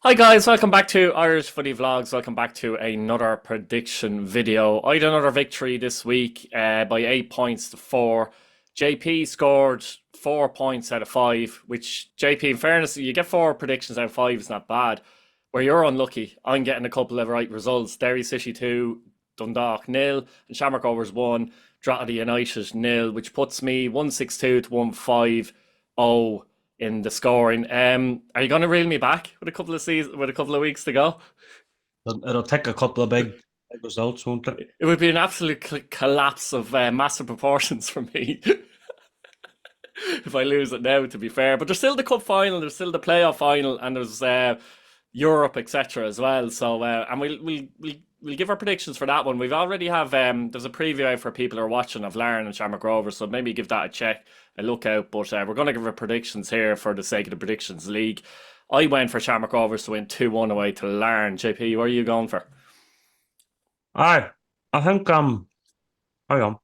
Hi guys, welcome back to Irish Footy Vlogs. Welcome back to another prediction video. I had another victory this week by 8 points to four. JP scored 4 points out of five, which JP, in fairness, you get four predictions out of five is not bad. Where you're unlucky, I'm getting a couple of right results. Derry City 2, Dundalk nil, and Shamrock Rovers 1, Drogheda United nil, which puts me 162 to 150 in the scoring. Are you going to reel me back with a couple of weeks to go? It'll take a couple of big results, won't it? It would be an absolute collapse of massive proportions for me if I lose it now. To be fair, but there's still the cup final, there's still the playoff final, and there's Europe, etc. as well. So, and we'll give our predictions for that one. We've already have there's a preview out for people who are watching of Larne and Shamrock Rovers, so maybe give that a check, a look out. But we're going to give our predictions here for the sake of the predictions league. I went for Shamrock Rovers to win 2-1 away to Larne. JP, what are you going for? Aye, I think hang on.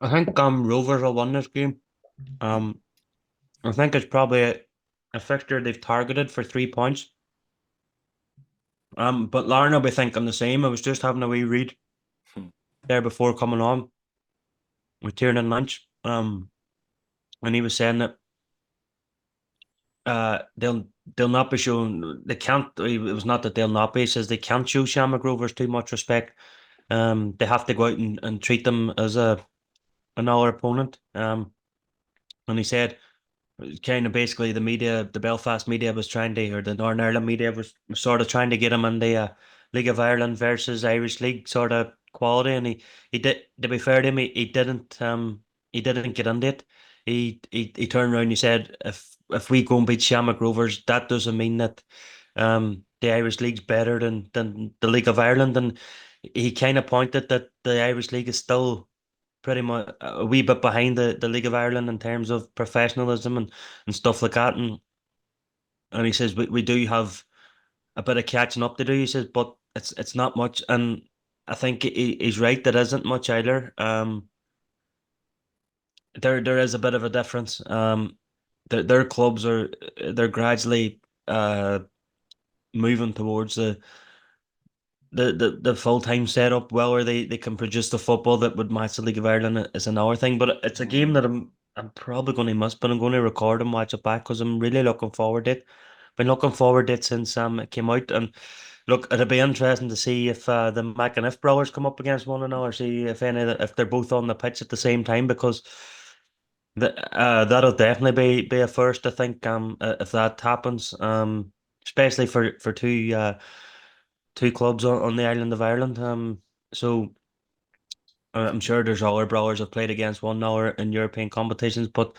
I think Rovers will win this game. Um, I think it's probably a fixture they've targeted for 3 points. But Larne will be thinking the same. I was just having a wee read Hmm. there before coming on with Tiernan Lynch. And he was saying that they'll not be showing they can't. It was not that they'll not be. He says they can't show Shamrock Rovers too much respect. They have to go out and treat them as another opponent. And he said kind of basically the media, the Belfast media was trying to, or the Northern Ireland media was sort of trying to get him in the League of Ireland versus Irish League sort of quality, and he did. To be fair to him, he didn't get into it. He turned around and he said if we go and beat Shamrock Rovers, that doesn't mean that the Irish League's better than the League of Ireland, and he kind of pointed that the Irish League is still pretty much a wee bit behind the League of Ireland in terms of professionalism and stuff like that. And he says we do have a bit of catching up to do. He says, but it's not much. And I think he's right. There isn't much either. There is a bit of a difference. Their clubs they're gradually moving towards the full time setup, whether they can produce the football that would match the League of Ireland is another thing. But it's a game that I'm probably going to miss, but I'm going to record and watch it back because I'm really looking forward to it. Been looking forward to it since it came out, and look, it'll be interesting to see if the McAniff brothers come up against one another, see if they're both on the pitch at the same time because. That'll definitely be a first, I think, if that happens. Especially for two clubs on the island of Ireland. So I'm sure there's other brothers have played against one another in European competitions, but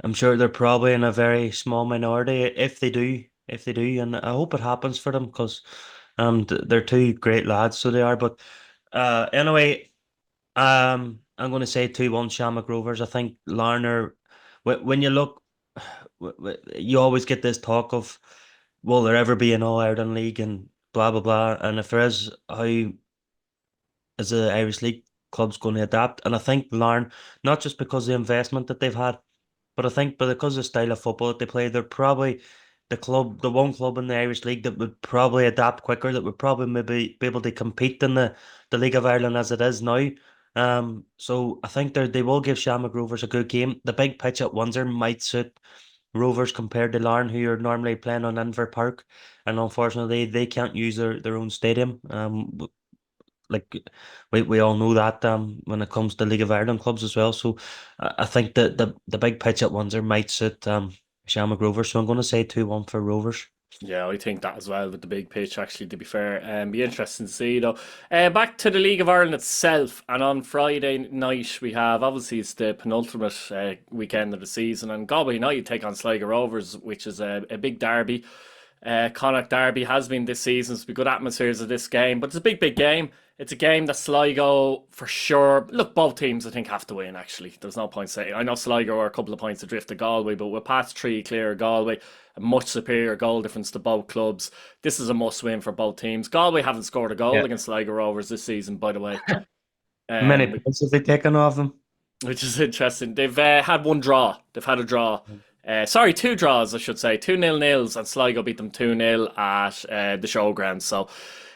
I'm sure they're probably in a very small minority if they do, and I hope it happens for them because they're two great lads, so they are. But anyway, I'm going to say 2-1 Shamrock Rovers. I think Larner, when you look, you always get this talk of, will there ever be an All Ireland League and blah blah blah, and if there is, how is the Irish League clubs going to adapt? And I think Larne, not just because of the investment that they've had, but I think because of the style of football that they play, they're probably the one club in the Irish League that would probably adapt quicker, that would probably maybe be able to compete in the League of Ireland as it is now. So I think they will give Shamrock Rovers a good game. The big pitch at Windsor might suit Rovers compared to Larne, who are normally playing on Inver Park, and unfortunately they can't use their own stadium. Like we all know that when it comes to League of Ireland clubs as well. So I think that the big pitch at Windsor might suit Shamrock Rovers. So I'm going to say 2-1 for Rovers. Yeah, I think that as well with the big pitch. Actually, to be fair, be interesting to see though. Back to the League of Ireland itself, and on Friday night we have obviously it's the penultimate weekend of the season, and Galway United take on Sligo Rovers, which is a big derby. Connacht Derby has been this season. It's been good atmospheres of this game, but it's a big game. It's a game that Sligo for sure. Look, both teams I think have to win. Actually, there's no point saying. I know Sligo are a couple of points adrift of Galway, but we're past three clear of Galway. A much superior goal difference to both clubs. This is a must win for both teams. Galway haven't scored a goal Yeah. against Sligo Rovers this season, by the way, Many um, points have they taken off them? which is interesting. They've had one draw. They've had a draw. Sorry, two draws, I should say. 2-0-0s, and Sligo beat them 2-0 at the showground. So,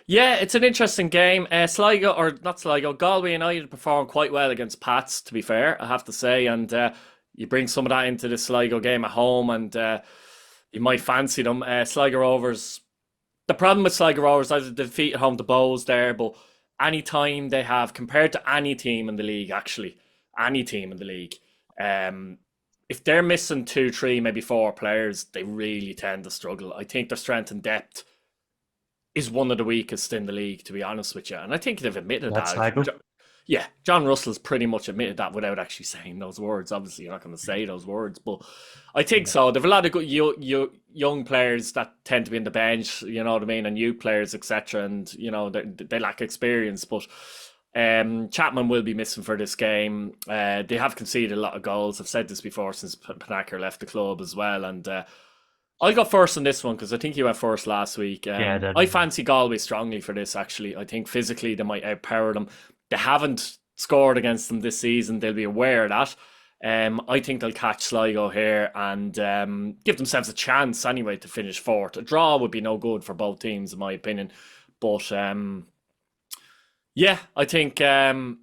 yeah, it's an interesting game. Sligo, or not Sligo, Galway United performed quite well against Pats, to be fair, I have to say. And you bring some of that into the Sligo game at home, and you might fancy them. Sligo Rovers, the problem with Sligo Rovers is the defeat at home to Bows there, but any time they have, compared to any team in the league, actually, any team in the league, um, if they're missing two, three, maybe four players, they really tend to struggle. I think their strength and depth is one of the weakest in the league, to be honest with you. And I think they've admitted That's that. Sligo. Yeah, John Russell's pretty much admitted that without actually saying those words. Obviously, you're not going to say those words, but I think Yeah. so. They've a lot of good young players that tend to be in the bench, you know what I mean, and youth players, etc. And you know they lack experience, but Chapman will be missing for this game. They have conceded a lot of goals. I've said this before since Panaker left the club as well, and I'll go first on this one because I think you went first last week. Yeah, I fancy Galway strongly for this, actually. I think physically they might outpower them. They haven't scored against them this season. They'll be aware of that. I think they'll catch Sligo here and give themselves a chance anyway to finish fourth. A draw would be no good for both teams, in my opinion. But yeah, I think I'm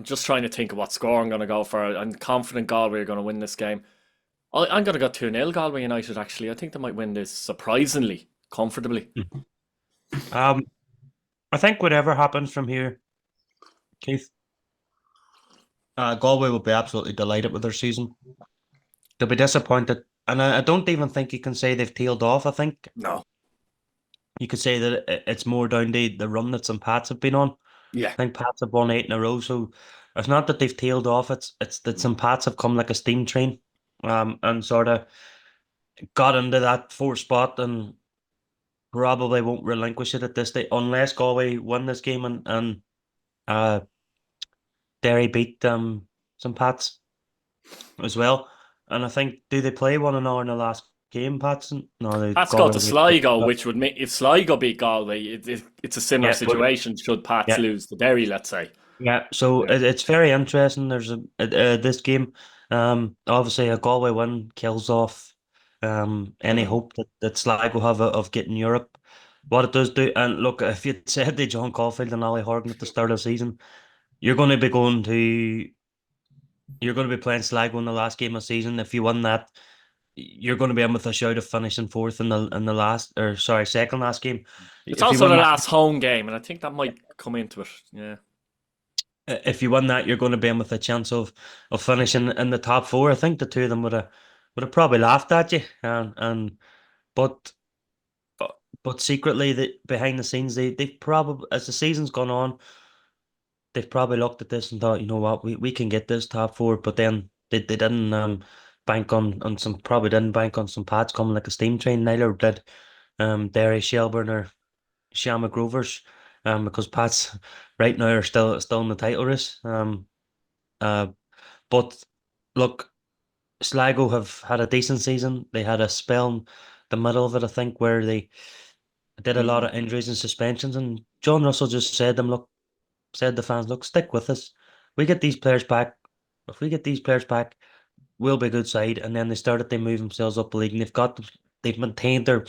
just trying to think of what score I'm going to go for. I'm confident Galway are going to win this game. I'm going to go 2-0 Galway United, actually. I think they might win this surprisingly, comfortably. Um, I think whatever happens from here, Keith, Galway will be absolutely delighted with their season. They'll be disappointed, and I don't even think you can say they've tailed off. I think No. you could say that it's more down to the run that some Pats have been on. Yeah. I think Pats have won 8 in a row, so it's not that they've tailed off. It's that some Pats have come like a steam train, and sort of got into that fourth spot and probably won't relinquish it at this stage unless Galway win this game and uh Derry beat some Pats as well. And I think do they play one another in the last game, Pats? No, they Pats go Galway. to Sligo, which would make if Sligo beat Galway, it's a similar Yeah, situation. Should Pats yeah, lose to Derry, let's say. yeah. So Yeah. it's very interesting. There's this game. Obviously a Galway win kills off any Mm. hope that Sligo have of getting Europe. What it does do, and look, if you'd said to John Caulfield and Ali Horgan at the start of the season, you're going to be going to you're going to be playing Sligo in the last game of the season. If you win that, you're going to be in with a shout of finishing fourth in the last, or sorry, second last game. It's If you also win the that, last home game, and I think that might come into it. Yeah. if you win that, you're going to be in with a chance of finishing in the top four. I think the two of them would have probably laughed at you, and but but secretly, behind the scenes, they've probably as the season's gone on, they've probably looked at this and thought, you know what, we can get this top four, but then they didn't bank on some probably didn't bank on some pads coming like a steam train. Neither did Derry, Shelbourne or Shamrock Rovers, because Pats right now are still in the title race. Uh, but look, Sligo have had a decent season. They had a spell in the middle of it, I think, where they did a lot Mm. of injuries and suspensions, and John Russell just said them, look, said the fans, look, stick with us. We get these players back. If we get these players back, we'll be a good side. And then they started to move themselves up the league, and they've maintained their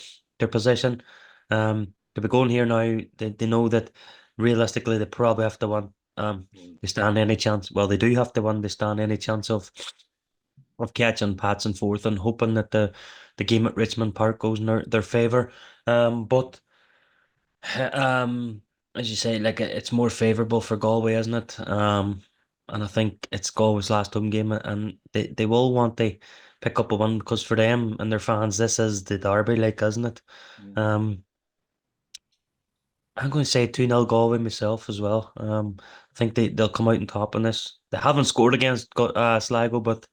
position. To be going here now, they know that realistically they probably have to win. They stand any chance. Well, they do have to win. They stand any chance of catching Pats in fourth and hoping that the game at Richmond Park goes in their favour. But um, as you say, like it's more favourable for Galway, isn't it? And I think it's Galway's last home game, and they will want to pick up a win because for them and their fans, this is the derby, like, isn't it? Mm. Um, I'm going to say 2-0 Galway myself as well. I think they'll come out on top in this. They haven't scored against Sligo, but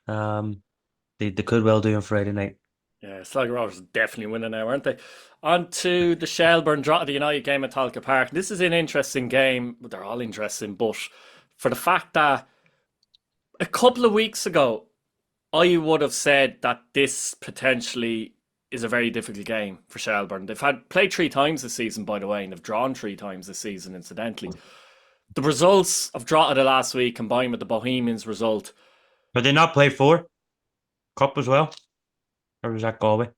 they could well do on Friday night. Yeah, Sligo Rovers are definitely winning now, aren't they? On to the Shelbourne Drogheda United game at Talca Park. This is an interesting game. Well, they're all interesting, but for the fact that a couple of weeks ago, I would have said that this potentially is a very difficult game for Shelbourne. They've had played three times this season, by the way, and they've drawn three times this season, incidentally. The results of Drogheda last week combined with the Bohemians result. But they not play four? Cup as well, or was that Galway?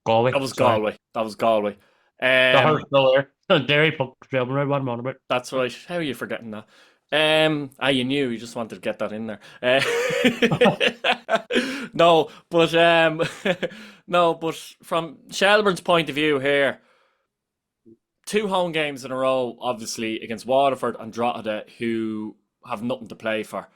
Galway, That was sorry. Galway. That was Galway. The heart Um, still there. Derry fucked Shelbourne right one on about. that's right. How are you forgetting that? You knew. You just wanted to get that in there. No, but no, but from Shelbourne's point of view here, two home games in a row, obviously against Waterford and Drogheda, who have nothing to play for.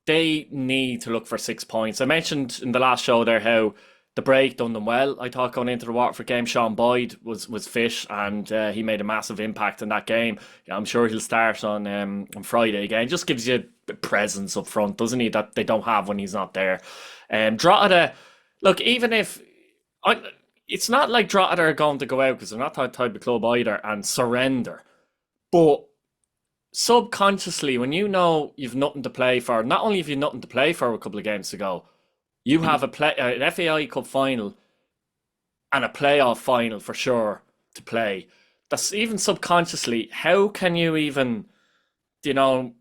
They need to look for 6 points. I mentioned in the last show there how the break done them well. I thought going into the Waterford game, Sean Boyd was fit and he made a massive impact in that game. Yeah, I'm sure he'll start on Friday again. Just gives you a presence up front, doesn't he? That they don't have when he's not there. Drogheda, look, even if I, it's not like Drogheda are going to go out because they're not that type of club either and surrender, but subconsciously, when you know you've nothing to play for, not only have you nothing to play for a couple of games ago, you have an FAI Cup final and a playoff final for sure to play. That's even subconsciously. How can you even, you know,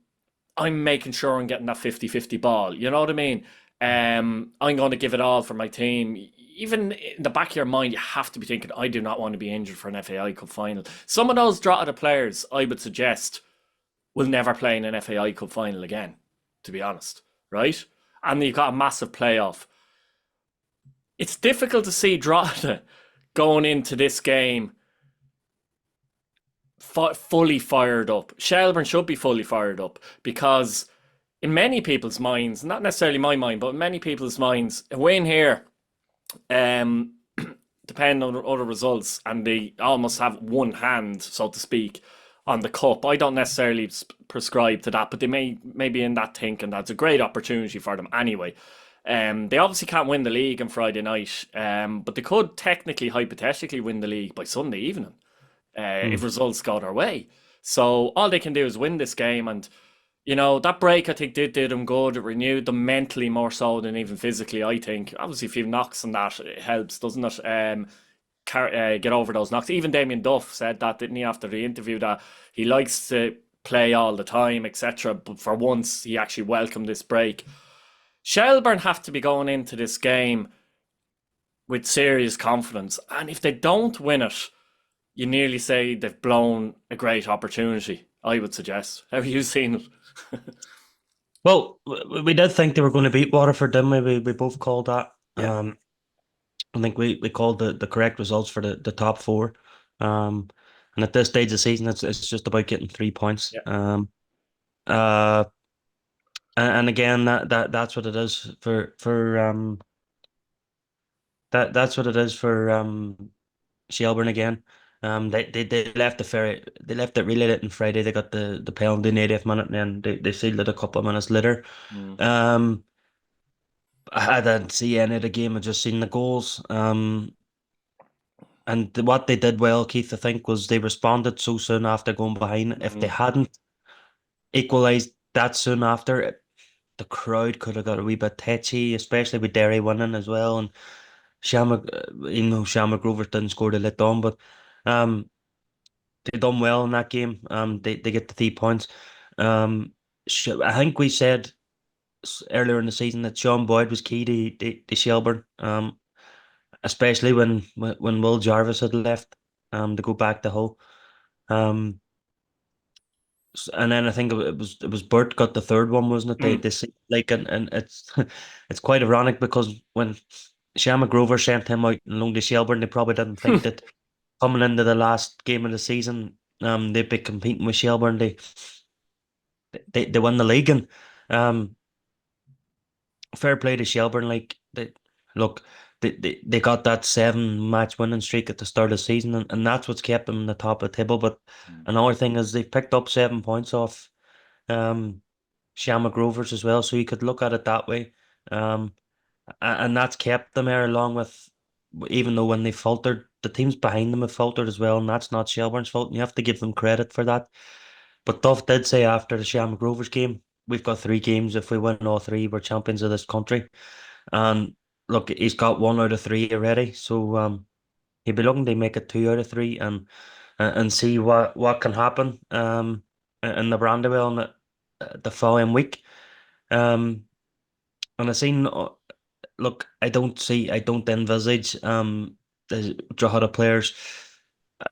I'm making sure I'm getting that 50-50 ball. You know what I mean? I'm going to give it all for my team. Even in the back of your mind, you have to be thinking, I do not want to be injured for an FAI Cup final. Some of those Drogheda players, I would suggest, will never play in an FAI Cup final again, to be honest, right? And you've got a massive playoff. It's difficult to see Drogheda going into this game fully fired up. Shelbourne should be fully fired up because, in many people's minds, not necessarily my mind, but in many people's minds, a win here, um, depending on other results, and they almost have one hand, so to speak, on the cup. I don't necessarily prescribe to that, but they may be in that thinking that's a great opportunity for them anyway. They obviously can't win the league on Friday night, but they could technically, hypothetically, win the league by Sunday evening if Mm. results go their way. So all they can do is win this game, and that break I think did them good. It renewed them mentally more so than even physically. I think obviously a few knocks and that it helps, doesn't it? Get over those knocks. Even Damien Duff said that, didn't he, after the interview, that he likes to play all the time, etc. But for once, he actually welcomed this break. Shelbourne have to be going into this game with serious confidence, and if they don't win it, you nearly say they've blown a great opportunity. I would suggest. How have you seen it? Well, we did think they were going to beat Waterford, didn't we? We both called that. Yeah, I think we called the correct results for the top four. Um, and at this stage of the season, it's just about getting 3 points. yeah. Uh, and again, that's what it is that's what it is for Shelbourne again. They left they left it really late on Friday. They got the penalty in the 80th minute, and then they sealed it a couple of minutes later. Mm. Um, I didn't see any of the game. I just seen the goals. And what they did well, Keith, I think, was they responded so soon after going behind. If they Mm. hadn't equalised that soon after, the crowd could have got a wee bit tetchy, especially with Derry winning as well. And Shamrock, even though Shamrock Rovers didn't score the lit on, but um, they done well in that game. They get the 3 points. Um, I think we said earlier in the season that Sean Boyd was key to Shelbourne. Especially when Will Jarvis had left to go back to Hull. Um, and then I think it was Bert got the third one, wasn't it? Mm. They say, like, and it's it's quite ironic because when Shamrock Rovers sent him out in loan to Shelbourne, they probably didn't think that coming into the last game of the season, they'd be competing with Shelbourne. They won the league, and um fair play to Shelbourne. Like, look, they got that 7 match winning streak at the start of the season, and that's what's kept them in the top of the table. But another thing is they've picked up 7 points off um Shamrock Rovers as well, so you could look at it that way. Um, and that's kept them there, along with, even though when they faltered, the teams behind them have faltered as well, and that's not Shelbourne's fault. And you have to give them credit for that. But Duff did say after the Shamrock Rovers game, we've got 3 games. If we win all three, we're champions of this country. And look, he's got 1 out of 3 already, so he'll be looking to make it 2 out of 3, and see what can happen in the Brandywell the following week. Um, and I seen look, I don't envisage the Drogheda players.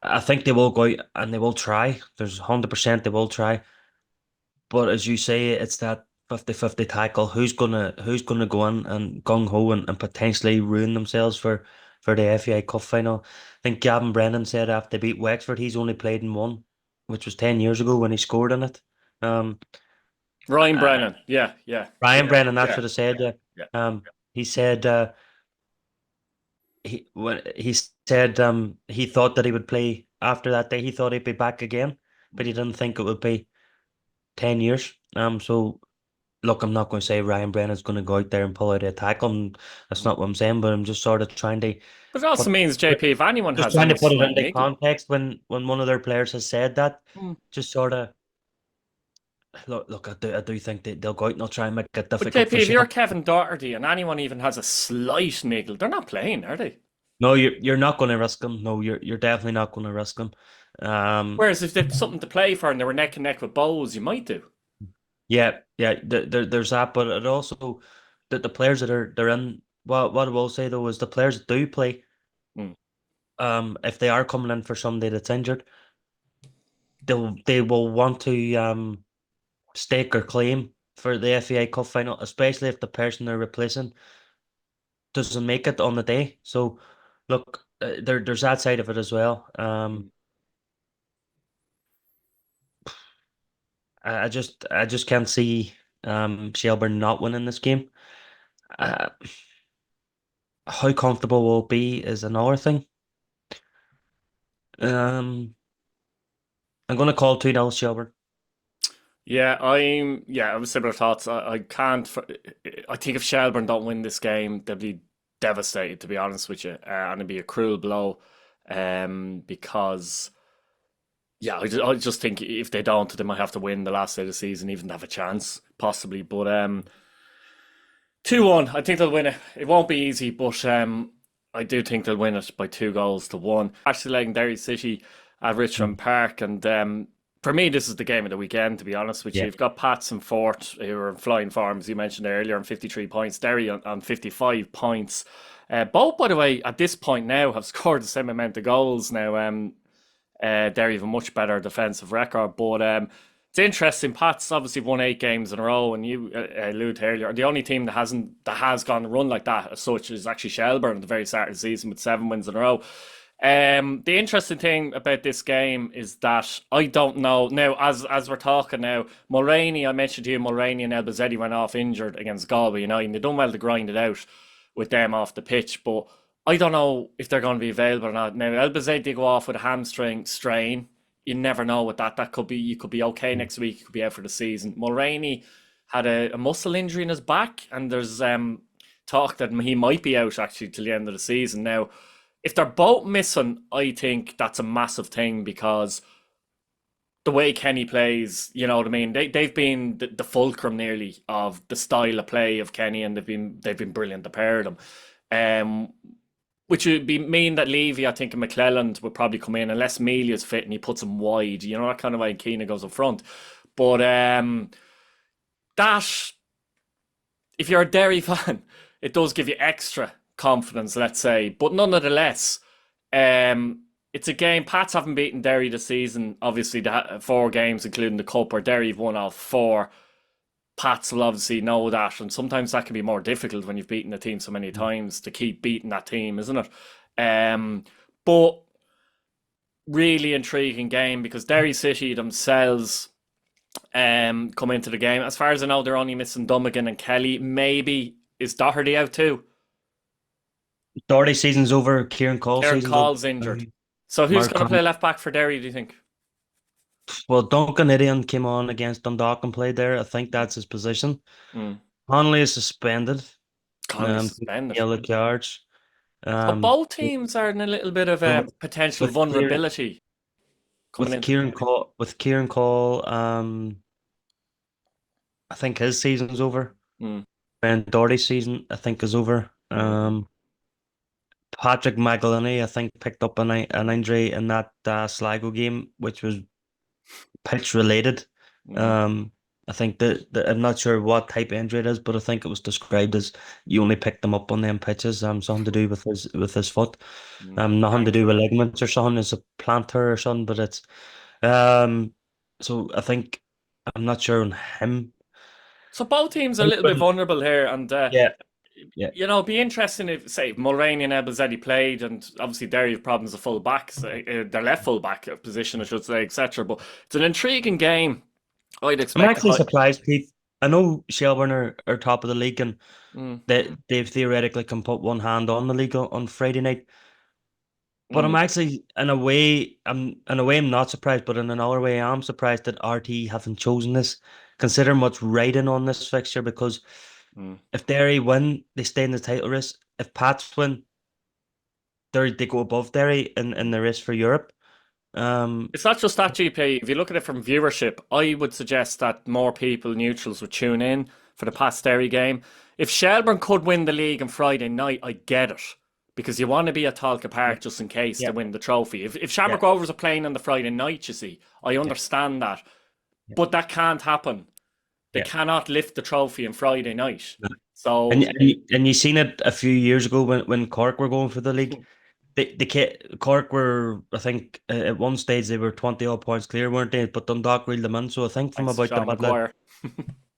I think they will go out and they will try. There's 100% they will try. But as you say, it's that 50-50 tackle. Who's gonna go in and gung ho and potentially ruin themselves for the FAI Cup final? I think Gavin Brennan said after they beat Wexford, he's only played in one, which was 10 years ago when he scored in it. Um, Ryan uh, Brennan. Yeah, yeah, Ryan Brennan, that's yeah, what I said. Yeah. yeah. He said he said he thought that he would play after that day. He thought he'd be back again, but he didn't think it would be 10 years. So look, I'm not going to say Ryan Brennan's going to go out there and pull out a tackle. That's not what I'm saying, but I'm just sort of trying to But it also put means, JP, if anyone just has trying any to put it slight into niggle. context when one of their players has said that. Just sort of look. I do think they'll go out and they'll try and make it But difficult for JP, if you're Shelbourne. Kevin Doherty and anyone even has a slight niggle, they're not playing, are they? No, you're not going to risk them. No, you're definitely not going to risk them. Um, Whereas if they've something to play for and they were neck and neck with Bowes, you might do. yeah, yeah. There's that, but it also the players that are they're in. What I will say though is the players that do play. Mm. If they are coming in for somebody that's injured, they will want to stake or claim for the FAI Cup final, especially if the person they're replacing doesn't make it on the day. So, look, there's that side of it as well. I just can't see Shelbourne not winning this game. Uh, how comfortable will it be is another thing. Um, I'm gonna call 2-0 Shelbourne. I have similar thoughts. I can't. I think if Shelbourne don't win this game, they'll be devastated. To be honest with you, and it'd be a cruel blow. Because I just think if they don't, they might have to win the last day of the season, even to have a chance, possibly. But 2-1. I think they'll win it. It won't be easy, but I do think they'll win it by 2 goals to 1. Actually, like Derry City at Richmond Mm. Park, and for me, this is the game of the weekend. To be honest with you, Yeah. you've got Pats and Fort who are in flying form, as you mentioned earlier, on 53 points. Derry on 55 points. Both, by the way, at this point now have scored the same amount of goals now. Derry have a much better defensive record, but it's interesting. Pats obviously won 8 games in a row, and you alluded earlier. The only team that has gone run like that as such is actually Shelbourne at the very start of the season with 7 wins in a row. The interesting thing about this game is that I don't know now. As we're talking now, Mulroney, I mentioned to you, Mulroney and Elbazetti went off injured against Galway. And they done well to grind it out with them off the pitch, but I don't know if they're going to be available or not. Now, Elbazetti did go off with a hamstring strain. You never know with that. That could be you could be okay next week. You could be out for the season. Mulroney had a muscle injury in his back, and there's talk that he might be out actually till the end of the season. Now, if they're both missing, I think that's a massive thing because the way Kenny plays, you know what I mean. They've been the fulcrum nearly of the style of play of Kenny, and they've been brilliant to pair them. Um, which would be mean that Levy, I think, and McClelland would probably come in unless Melia's fit and he puts him wide. You know that kind of way Keena goes up front. But that if you're a Derry fan, it does give you extra confidence, let's say. But nonetheless, it's a game. Pats haven't beaten Derry this season. Obviously, the 4 games, including the cup, where Derry have won all 4. Pats will obviously know that, and sometimes that can be more difficult when you've beaten a team so many times to keep beating that team, isn't it? But really intriguing game because Derry City themselves come into the game. As far as I know, they're only missing Dummigan and Kelly. Maybe is Doherty out too? Doherty season's over. Kieran Cole Kieran season's over. Call's injured. So who's Mark going to play left back for Derry? Do you think? Well, Duncan Idion came on against Dundalk and played there. I think that's his position. Mm. Conley is suspended. Conley Two suspended. yellow cards. So Um, both teams are in a little bit of a with potential with Kieran vulnerability coming into the game. With Kieran Cole, I think his season's over. Mm. And Doherty's season, I think, is over. Mm. Patrick Magalini, I think, picked up an injury in that Sligo game, which was pitch related. Mm. Um, I think that I'm not sure what type of injury it is, but I think it was described as you only picked them up on them pitches. Something to do with his foot. Nothing to do Ankle. with ligaments or something. It's a plantar or something, but it's um. So I think I'm not sure on him. So both teams are a Think little bit when- vulnerable here, and Yeah, yeah. it'd be interesting if, say, Mulroney and Ebelzetti played, and obviously Derry have problems of full backs, their left full back position, I should say, etc. But it's an intriguing game. I'd I'm expect actually surprised, Keith. I know Shelbourne are top of the league and Mm, they theoretically can put one hand on the league on Friday night. But I'm mm, actually in a way I'm not surprised, but in another way I'm surprised that RT haven't chosen this, considering what's riding on this fixture. Because mm. if Derry win, they stay in the title race. If Pats win, they go above Derry in the race for Europe. Um, It's not just that GP. If you look at it from viewership, I would suggest that more people, neutrals, would tune in for the past Derry game. If Shelbourne could win the league on Friday night, I get it. Because you want to be at Talca yeah, Park just in case to yeah, win the trophy. If yeah, Shamrock Rovers are playing on the Friday night, you see, I yeah, understand that. yeah, But that can't happen. They yeah. cannot lift the trophy on Friday night. No. And So, you seen it a few years ago when Cork were going for the league. Cork were, I think, at one stage they were 20 odd points clear, weren't they? But Dundalk reeled them in. So I think from thanks, about the Sean middle of, McGuire.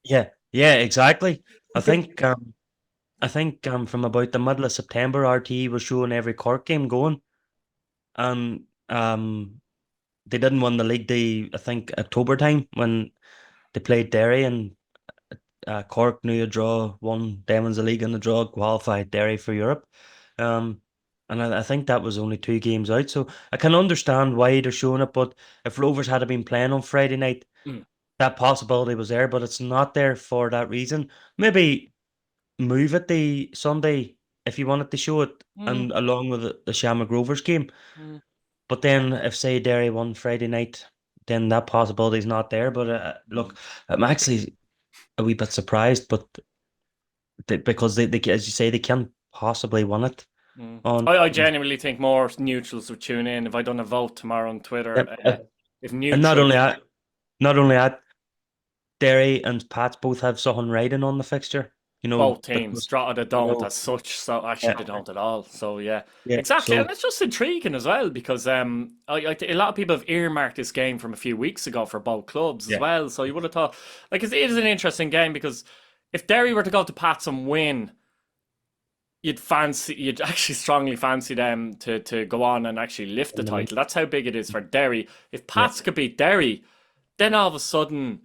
yeah, yeah, exactly. I think from about the middle of September, RTE was showing every Cork game going, and they didn't win the league. I think October time when they played Derry and Cork knew a draw, won them wins the league and the draw qualified Derry for Europe. Um, and I think that was only 2 games out. So I can understand why they're showing it, but if Rovers had been playing on Friday night, Mm, that possibility was there, but it's not there for that reason. Maybe move it the Sunday if you wanted to show it mm, and along with the Shamrock Rovers game. mm, But then if say Derry won Friday night, then that possibility is not there. But mm, look, I'm actually a wee bit surprised, but because they, as you say, they can't possibly win it mm. on. I genuinely think more neutrals would tune in if I done a vote tomorrow on Twitter. Yep. If And not only neutrals, that, not only that, Derry and Pats both have something riding on the fixture. both teams, Because Drogheda you don't know, as such. So actually, yeah, they don't at all. So yeah, yeah. exactly, and So it's just intriguing as well because a lot of people have earmarked this game from a few weeks ago for both clubs as yeah, well. So you would have thought like it is an interesting game because if Derry were to go to Pats and win, you'd actually strongly fancy them to go on and actually lift the in the league. title. That's how big it is for Derry. If Yeah, Pats could beat Derry, then all of a sudden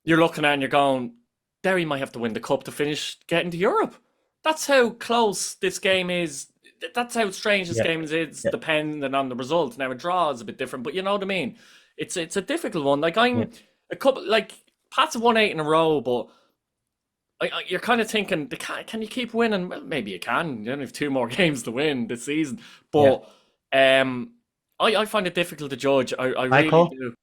you're looking at and you're going, Derry might have to win the cup to finish getting to Europe. That's how close this game is. That's how strange this yeah, game is. It's yeah, dependent on the result. Now a draw is a bit different, but you know what I mean. It's a difficult one. Like yeah, I'm a couple like Pats have won 8 in a row, but you're kind of thinking, can you keep winning? Well, maybe you can. You only have 2 more games to win this season, yeah. but um, I find it difficult to judge. I My really call. do.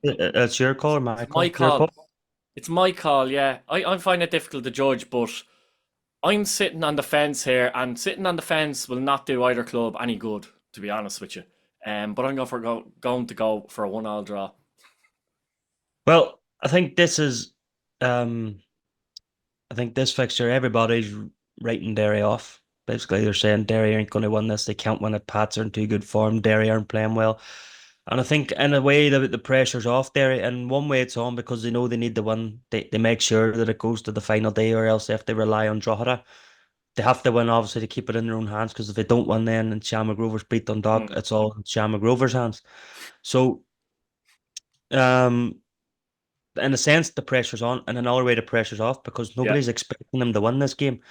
It's your call or my It's my call? Your call. call. It's my call, yeah. I find it difficult to judge, but I'm sitting on the fence here, and sitting on the fence will not do either club any good, to be honest with you. But I'm going to go for a 1-all draw. Well, um, I think this fixture, everybody's writing Derry off. Basically, they're saying Derry aren't going to win this. They can't win it. Pats are in too good form. Derry aren't playing well. And I think, in a way, the pressure's off Derry. And one way it's on because they know they need to win. They make sure that it goes to the final day, or else if they rely on Drogheda, they have to win, obviously, to keep it in their own hands. Because if they don't win then and Shamrock Rovers beat Dundalk, Mm, it's all in Shamrock Rovers' hands. So, um, in a sense, the pressure's on. And in another way, the pressure's off because yeah. nobody's expecting them to win this game.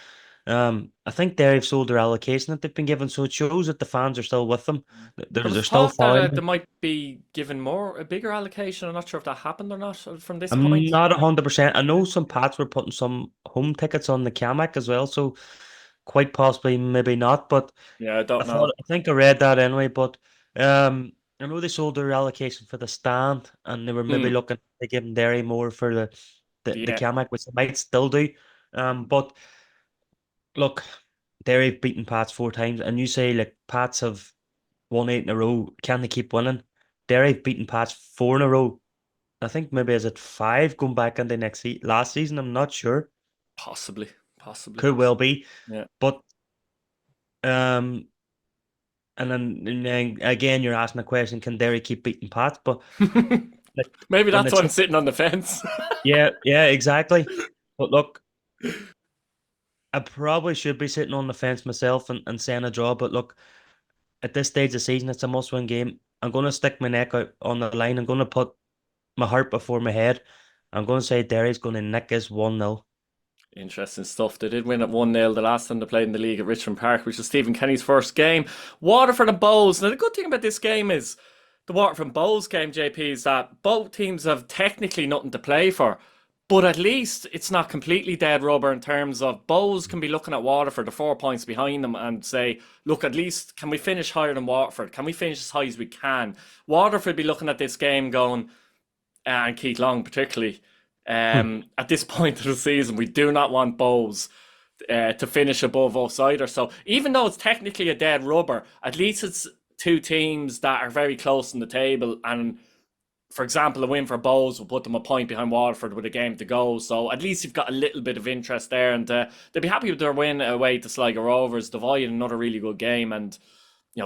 I think they've sold their allocation that they've been given, so it shows that the fans are still with them. There was They're still talk that following they them. might be given a bigger allocation. I'm not sure if that happened or not from this I'm point. not 100%. I know some Pats were putting some home tickets on the Camac as well, so quite possibly maybe not. But Yeah, I don't know. I think I read that anyway. But I know they sold their allocation for the stand, and they were maybe Mm, looking to give Derry more for the yeah. Camac, which they might still do. But look, Derry have beaten Pats 4 times, and you say like Pats have won 8 in a row. Can they keep winning? Derry have beaten Pats 4 in a row, I think maybe is it 5 going back into last season. I'm not sure. Possibly, possibly. Could well be, Yeah. but um, and then again, you're asking the question: can Derry keep beating Pats? But like, Maybe when that's it's why I'm sitting on the fence. yeah, yeah, exactly. But look, I probably should be sitting on the fence myself and saying a draw. But look, at this stage of the season, it's a must-win game. I'm going to stick my neck out on the line. I'm going to put my heart before my head. I'm going to say Derry's going to nick us 1-0. Interesting stuff. They did win at 1-0 the last time they played in the league at Richmond Park, which was Stephen Kenny's first game. Waterford and Bows. Now, the good thing about this game is the Waterford and Bows game, JP, is that both teams have technically nothing to play for. But at least it's not completely dead rubber in terms of Bows can be looking at Waterford, the 4 points behind them, and say, look, at least can we finish higher than Waterford? Can we finish as high as we can? Waterford be looking at this game going, and Keith Long particularly, at this point of the season, we do not want Bows to finish above us either. So even though it's technically a dead rubber, at least it's two teams that are very close in the table. And for example, a win for Bows will put them a point behind Waterford with a game to go. So at least you've got a little bit of interest there. And they'll be happy with their win away to Sligo Rovers. Devoid another really good game. And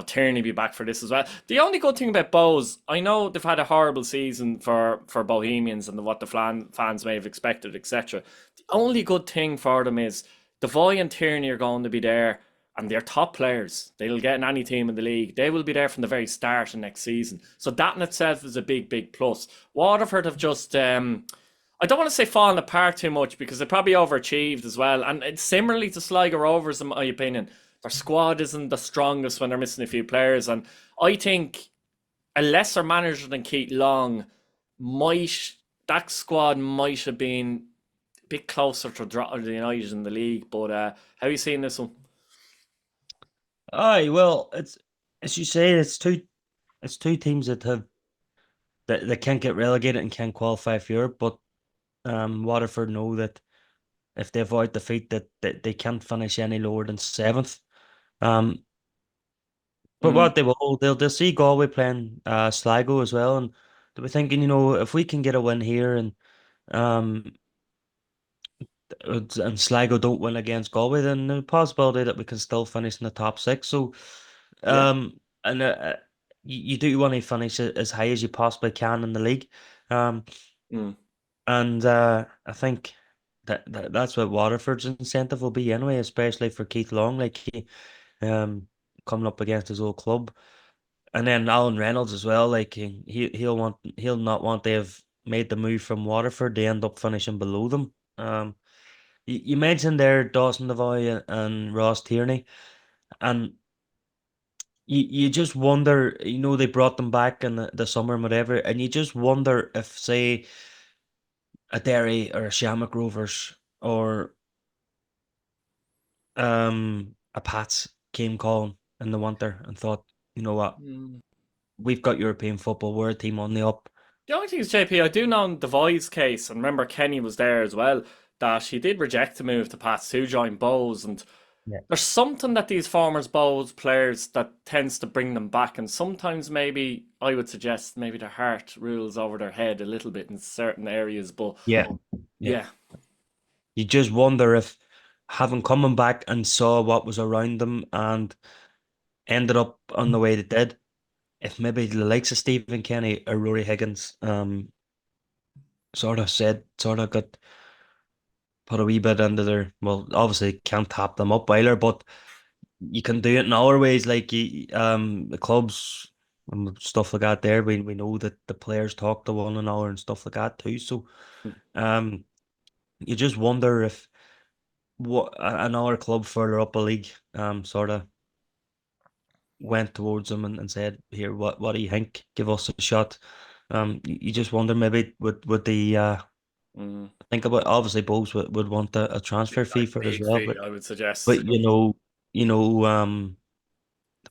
Tierney be back for this as well. The only good thing about Bows, I know they've had a horrible season for Bohemians and what the fans may have expected, etc. The only good thing for them is Devoy and Tierney are going to be there, and they're top players. They'll get in any team in the league. They will be there from the very start of next season. So that in itself is a big, big plus. Waterford have just, I don't want to say fallen apart too much because they probably overachieved as well. And it's similarly to Sligo Rovers, in my opinion. Their squad isn't the strongest when they're missing a few players. And I think a lesser manager than Keith Long might, that squad might have been a bit closer to Drogheda United in the league. But how are you seeing this one? Aye, well, it's as you say, it's two teams that can't get relegated and can't qualify for Europe, but Waterford know that if they avoid defeat that they can't finish any lower than seventh. Um, but Mm, what they'll see Galway playing Sligo as well, and they'll be thinking, if we can get a win here um and Sligo don't win against Galway, then the possibility that we can still finish in the top six. So yeah. and you do want to finish as high as you possibly can in the league. Um, Mm, and I think that's what Waterford's incentive will be anyway, especially for Keith Long, like um coming up against his old club. And then Alan Reynolds as well, like he'll not want to have made the move from Waterford to end up finishing below them. You mentioned there Dawson Devoy and Ross Tierney, and you just wonder, they brought them back in the summer and whatever, and you just wonder if, say, a Derry or a Shamrock Rovers or a Pats came calling in the winter and thought, you know what, mm. we've got European football, we're a team on the up. The only thing is, JP, I do know in Devoy's case, and remember Kenny was there as well, that he did reject the move to Pats to join Bows. And Yeah. there's something that these former Bows players that tends to bring them back, and sometimes maybe I would suggest maybe their heart rules over their head a little bit in certain areas. But Yeah. Yeah. yeah, You just wonder if having coming back and saw what was around them and ended up on the way they did, if maybe the likes of Stephen Kenny or Rory Higgins sort of got put a wee bit into their, well, obviously can't tap them up either, but you can do it in other ways, like the clubs and stuff like that there. We know that the players talk to one another and stuff like that too. So um you just wonder if what another club further up a league sort of went towards them and said, here, what do you think? Give us a shot. You just wonder maybe would the mm, think about, obviously both would want a transfer fee like for it as big well, fee, I would suggest. but the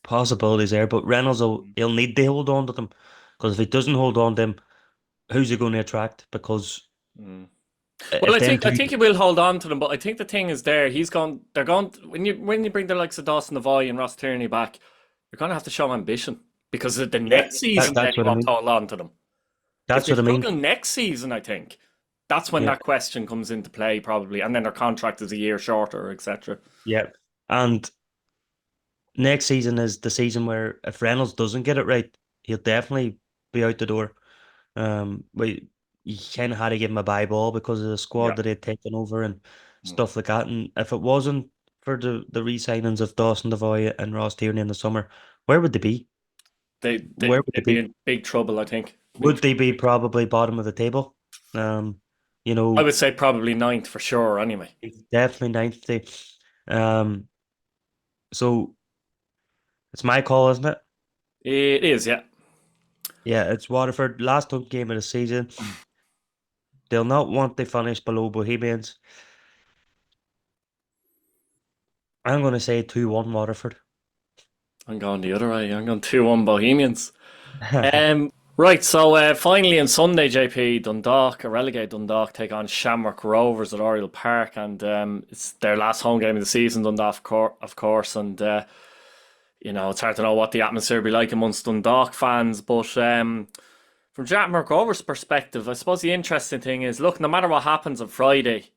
possibilities there. But Reynolds he'll need to hold on to them, because if he doesn't hold on to them, who's he going to attract? Because Mm. Well, if I them think I two, think he will hold on to them, but I think the thing is there. He's gone. They're going when you bring the likes of Dawson Devoy and Ross Tierney back, you're going to have to show ambition because of the yeah, next season. Then that's you what I want to mean. hold on to them. If That's they what I mean. struggle next season, I think that's when Yeah, that question comes into play, probably, and then their contract is a year shorter, etc. yeah. And next season is the season where if Reynolds doesn't get it right, he'll definitely be out the door. We you kind of had to give him a bye ball because of the squad Yeah. that he'd taken over and Mm. stuff like that. And if it wasn't for the re-signings of Dawson Devoy and Ross Tierney in the summer, where would they be? Where would they They'd be be? in big trouble, I think. Big Would they trouble. be probably bottom of the table? Um, you I know, would say probably ninth for sure, anyway. definitely ninth. Um, so it's my call, isn't it? It is, yeah. Yeah, it's Waterford. Last home game of the season. They'll not want to finish below Bohemians. I'm going to say 2-1 Waterford. I'm going the other way. I'm going 2-1 Bohemians. Right, so finally on Sunday, JP, Dundalk, a relegated Dundalk, take on Shamrock Rovers at Oriel Park, and it's their last home game of the season, Dundalk, of course, and it's hard to know what the atmosphere will be like amongst Dundalk fans, but from Shamrock Rovers' perspective, I suppose the interesting thing is, look, no matter what happens on Friday,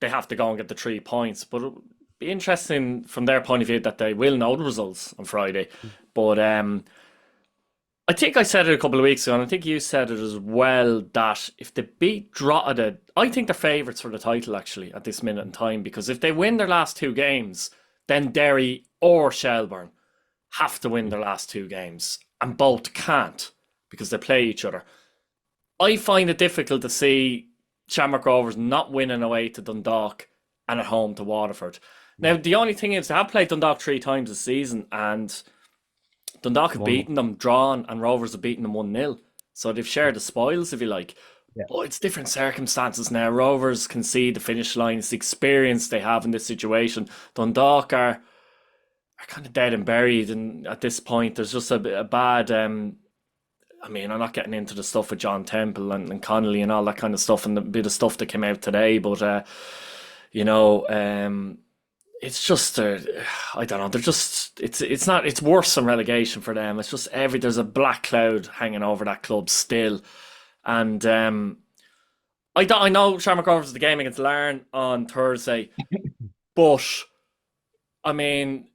they have to go and get the 3 points, but it'll be interesting from their point of view that they will know the results on Friday, but I think I said it a couple of weeks ago, and I think you said it as well, that if they beat Drogheda, I think they're favourites for the title actually at this minute in time, because if they win their last two games, then Derry or Shelbourne have to win their last two games, and both can't because they play each other. I find it difficult to see Shamrock Rovers not winning away to Dundalk and at home to Waterford. Now, the only thing is, they have played Dundalk 3 times this season, and Dundalk have 1-1. beaten them, drawn, and Rovers have beaten them 1-0. So they've shared the spoils, if you like. Yeah. But it's different circumstances now. Rovers can see the finish line. It's the experience they have in this situation. Dundalk are kind of dead and buried, and at this point, there's just a bad. I mean, I'm not getting into the stuff with John Temple and Connolly and all that kind of stuff, and the bit of stuff that came out today, but you know, it's just I don't know. They're just it's not it's worse than relegation for them. It's just there's a black cloud hanging over that club still, and I know Shamrock Rovers is the game against Larne on Thursday, but I mean.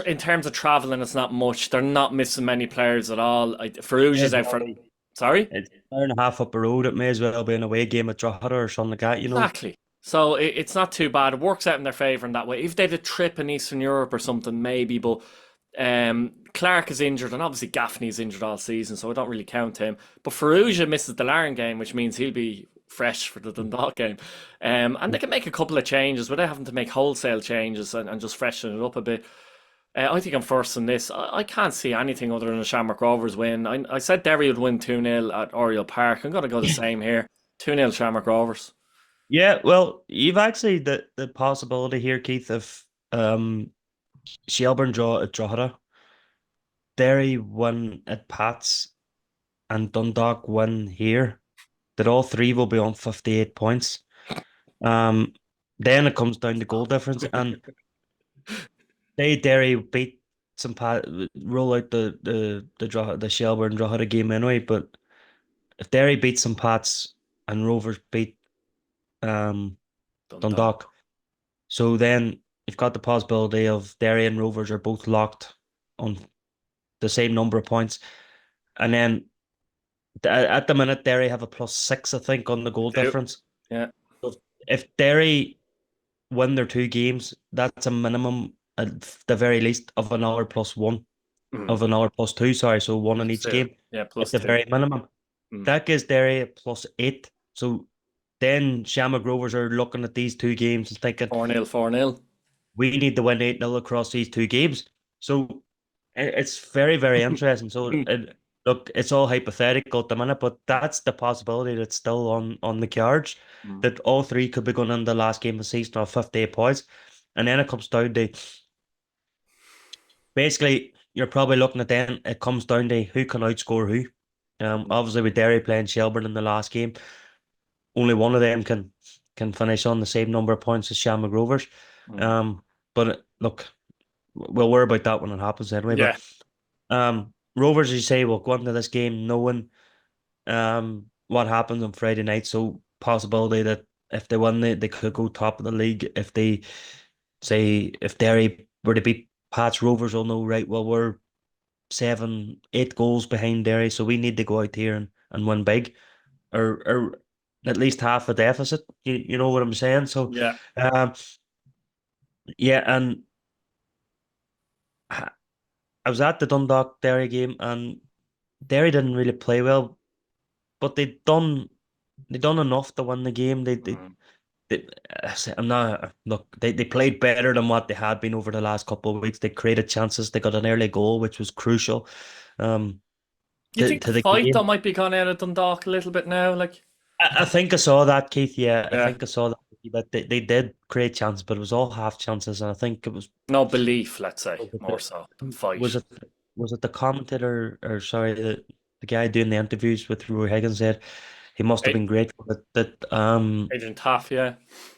In terms of travelling, it's not much. They're not missing many players at all. Farouj May is as out well for. be. Sorry? It's an hour and a half up the road. It may as well be an away game at Drogheda or something like that. Exactly. So it's not too bad. It works out in their favour in that way. If they had a trip in Eastern Europe or something, maybe. But Clark is injured, and obviously Gaffney's injured all season, so I don't really count him. But Farouja misses the Larn game, which means he'll be fresh for the Dundalk game. And they can make a couple of changes without having to make wholesale changes and just freshen it up a bit. I think I'm first in this. I can't see anything other than a Shamrock Rovers win. I said Derry would win 2-0 at Oriel Park. I'm going to go the same here. 2-0 Shamrock Rovers. Yeah, well, you've actually the possibility here, Keith, of Shelbourne draw at Drogheda, Derry win at Pats, and Dundalk win here, that all three will be on 58 points. Um, then it comes down to goal difference, and they Derry beat some Pat roll out the Shelbourne Drogheda game anyway. But if Derry beat some Pats and Rovers beat um Dundalk. Dundalk, so then you've got the possibility of Derry and Rovers are both locked on the same number of points, and then at the minute Derry have a +6, I think, on the goal Two. difference. Yeah. So if Derry win their two games, that's a minimum at the very least of an hour +1, Mm. of an hour +2, sorry, so one in Plus each two. game Yeah, at plus the two. very minimum. Mm. That gives Derry a +8. So then Shamrock Rovers are looking at these two games and thinking, 4-0, 4-0. we need to win 8-0 across these two games. So it's very, very interesting. So look, it's all hypothetical at the minute, but that's the possibility that's still on the cards, Mm. that all three could be going in the last game of the season of 58 points. And then it comes down to basically, you're probably looking at then it comes down to who can outscore who. Obviously with Derry playing Shelbourne in the last game, only one of them can finish on the same number of points as Shamrock Rovers. Mm. Um, but look, we'll worry about that when it happens anyway. Yeah. But Rovers, as you say, will go into this game knowing what happens on Friday night. So possibility that if they win, they could go top of the league. If they say if Derry were to beat Pats, Rovers will know, right, well, we're 7, 8 goals behind Derry, so we need to go out here and win big, or at least half a deficit. You know what I'm saying? So Yeah. um yeah, and I was at the Dundalk Derry game, and Derry didn't really play well, but they done enough to win the game. Mm. They I'm not look. They played better than what they had been over the last couple of weeks. They created chances. They got an early goal, which was crucial. Um, You think the to the fight that game. might be gone out of Dundalk a little bit now? Like, I think I saw that, Keith. Yeah, I yeah, think I saw that. That they did create chances, but it was all half chances, and I think it was no belief, let's say, was it more so than fight. was it was it the commentator, or sorry, the guy doing the interviews with Roy Higgins said he must have A- been grateful that Adrian Taff, yeah.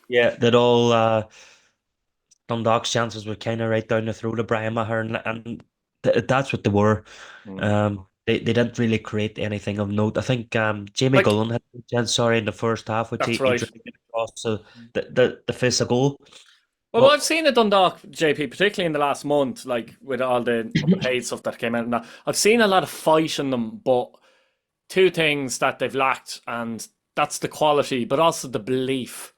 yeah, that all Dundalk's chances were kind of right down the throat of Brian Maher, and that's what they were. Mm. They didn't really create anything of note. I think Jamie Like, Gullen had a chance, sorry, in the first half, which that's he right. dragged across the face of goal. Well, But I've seen it Dundalk, JP, particularly in the last month, like with all the unpaid stuff that came out and that. I've seen a lot of fight in them, but two things that they've lacked, and that's the quality, but also the belief,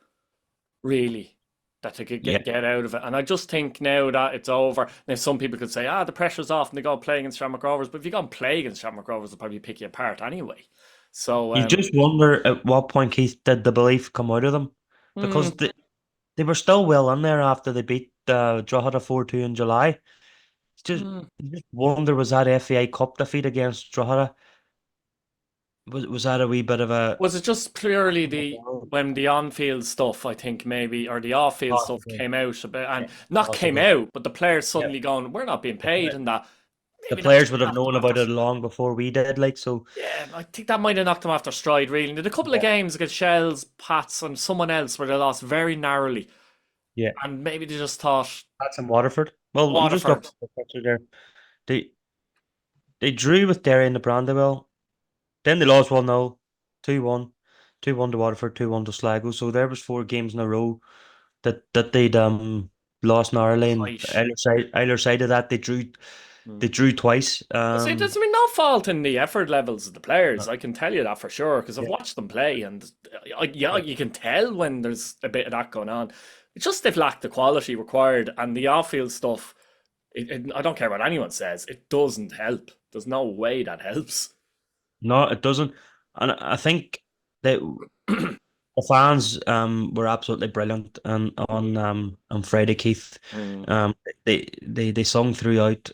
really, that they could yeah, get out of it. And I just think now that it's over, now some people could say, the pressure's off and they go and play against Shamrock Rovers, but if you go and play against Shamrock Rovers, they'll probably pick you apart anyway. So, you just wonder at what point, Keith, did the belief come out of them, because hmm, they were still well in there after they beat Drogheda 4-2 in July. It's just hmm. you just wonder, was that FAI Cup defeat against Drogheda, was that a wee bit of a Was it just purely the possible? when the on-field stuff, I think maybe, or the off-field stuff Possibly. came out a bit, Yeah, and not came possibly. out, but the players Yeah. suddenly going, "We're not being The, paid," pla- and that the maybe knocked players them would have off known after. about it long before we did, like, so. Yeah, I think that might have knocked them off their stride. Really, did a couple of Yeah. games against Shells, Pats, and someone else where they lost very narrowly, Yeah. and maybe they just thought That's in Waterford. Well, I'm just looking Waterford. at the picture there. They they drew with Derry in the Brandywell. Then they lost 1-0, 2-1, 2-1 to Waterford, 2-1 to Sligo. So there was 4 games in a row that they'd lost narrowly, and Fight. either side of that they drew twice. See, there's been no fault in the effort levels of the players. Uh, I can tell you that for sure because I've yeah, watched them play, and yeah, yeah. you can tell when there's a bit of that going on. It's just they've lacked the quality required, and the off-field stuff. I don't care what anyone says. It doesn't help. There's no way that helps. No, it doesn't. And I think that the fans were absolutely brilliant and on Friday, Keith. Mm, Um they sung throughout.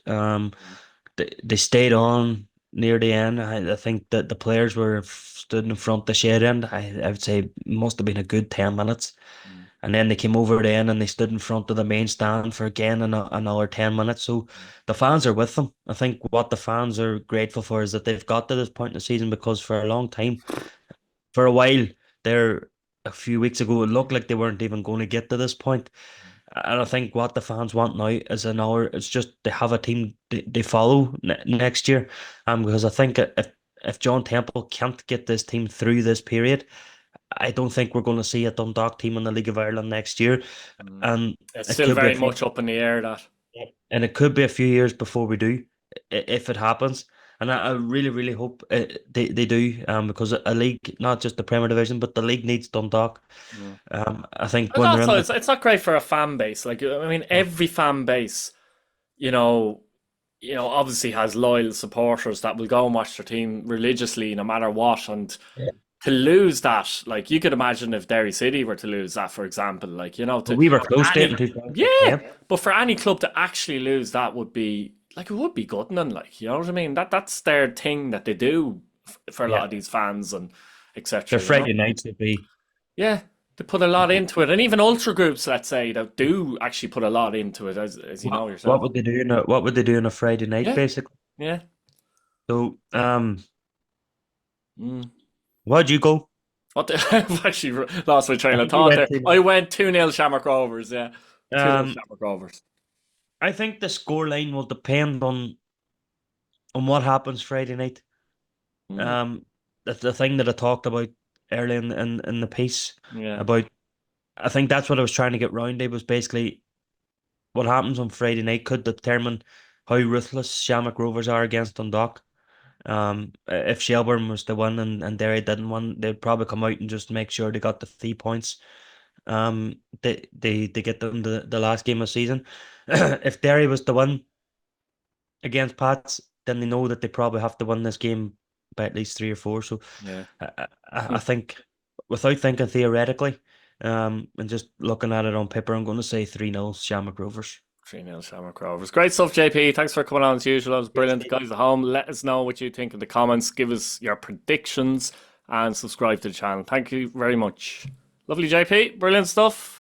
They stayed on near the end. I think that the players were stood in front of the shed end. I would say must have been a good 10 minutes. mm, And then they came over then and they stood in front of the main stand for again another 10 minutes. So the fans are with them. I think what the fans are grateful for is that they've got to this point in the season, because for a long time, for a while there, a few weeks ago, it looked like they weren't even going to get to this point. And I think what the fans want now is an hour. It's just they have a team they follow next year. Because I think if John Temple can't get this team through this period, I don't think we're going to see a Dundalk team in the League of Ireland next year. mm. And It's it still could be a very few, much up in the air. That and it could be a few years before we do, if it happens. And I really, really hope they do, because a league, not just the Premier Division, but the league needs Dundalk. mm. I think And when they're in also, the it's not great for a fan base. Like I mean, every fan base, you know, obviously has loyal supporters that will go and watch their team religiously no matter what. And yeah. to lose that, like you could imagine if Derry City were to lose that, for example, like But to we were close to it in any, yeah, 2010. but for any club to actually lose that would be like it would be gutting, like you know what I mean. That's their thing that they do for a lot Yeah, of these fans and their etc. You know, Friday nights would be. yeah. They put a lot into it, and even ultra groups, let's say, that do actually put a lot into it, as you know What yourself. would they do what would they do on a Friday night, Yeah, basically? yeah. So, Mm. why'd you go? What the, I've actually lost my I train of think you thought went there. to. I went 2-0 Shamrock Rovers, yeah. 2-0 Um, Shamrock Rovers. I think the scoreline will depend on what happens Friday night. Mm. Um, the thing that I talked about early in the piece Yeah, about, I think that's what I was trying to get round to, was basically what happens on Friday night could determine how ruthless Shamrock Rovers are against Dundalk. If Shelbourne was to win and Derry didn't win, they'd probably come out and just make sure they got the 3 points. They get them the last game of the season. If Derry was to win against Pats, then they know that they probably have to win this game by at least three or four. So yeah. I think, without thinking theoretically, and just looking at it on paper, I'm going to say 3-0 Shamrock Rovers. 3-0 Shamrock Rovers. Great stuff, JP. Thanks for coming on as usual. It was Yes, brilliant. Guys at home, let us know what you think in the comments. Give us your predictions and subscribe to the channel. Thank you very much. Lovely, JP. Brilliant stuff.